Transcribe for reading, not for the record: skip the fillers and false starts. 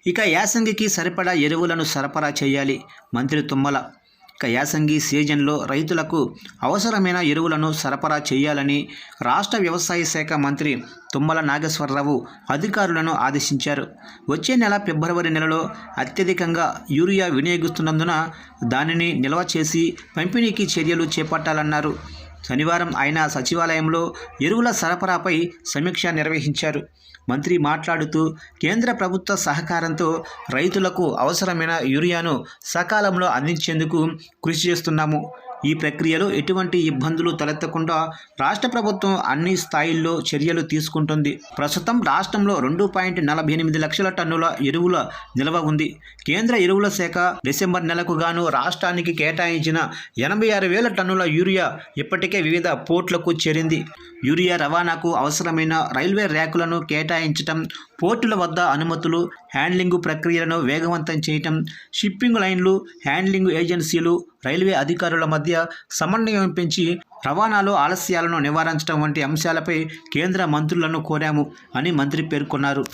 ఇక యాసంగికి సరిపడా ఎరువులను సరఫరా చేయాలి. మంత్రి తుమ్మల. ఇక యాసంగి సీజన్లో రైతులకు అవసరమైన ఎరువులను సరఫరా చేయాలని రాష్ట్ర వ్యవసాయ శాఖ మంత్రి తుమ్మల నాగేశ్వరరావు అధికారులను ఆదేశించారు. వచ్చే నెల ఫిబ్రవరి నెలలో అత్యధికంగా యూరియా వినియోగిస్తున్నందున దానిని నిల్వ చేసి పంపిణీకి చర్యలు చేపట్టాలన్నారు. శనివారం ఆయన సచివాలయంలో ఎరువుల సరఫరాపై సమీక్ష నిర్వహించారు. మంత్రి మాట్లాడుతూ, కేంద్ర ప్రభుత్వ సహకారంతో రైతులకు అవసరమైన యూరియాను సకాలంలో అందించేందుకు కృషి చేస్తున్నాము. ఈ ప్రక్రియలో ఎటువంటి ఇబ్బందులు తలెత్తకుండా రాష్ట్ర ప్రభుత్వం అన్ని స్థాయిల్లో చర్యలు తీసుకుంటుంది. ప్రస్తుతం రాష్ట్రంలో 2.48 లక్షల టన్నుల ఎరువుల నిల్వ ఉంది. కేంద్ర ఎరువుల శాఖ డిసెంబర్ నెలకు గాను రాష్ట్రానికి కేటాయించిన 86,000 టన్నుల యూరియా ఇప్పటికే వివిధ పోర్టులకు చేరింది. యూరియా రవాణాకు అవసరమైన రైల్వే ర్యాకులను కేటాయించటం, పోర్టుల వద్ద అనుమతులు, హ్యాండ్లింగు ప్రక్రియలను వేగవంతం చేయటం, షిప్పింగ్ లైన్లు, హ్యాండ్లింగ్ ఏజెన్సీలు, రైల్వే అధికారుల మధ్య సమన్వయం పెంచి రవాణాలో ఆలస్యాలను నివారించడం వంటి అంశాలపై కేంద్ర మంత్రులను కోరాము అని మంత్రి పేర్కొన్నారు.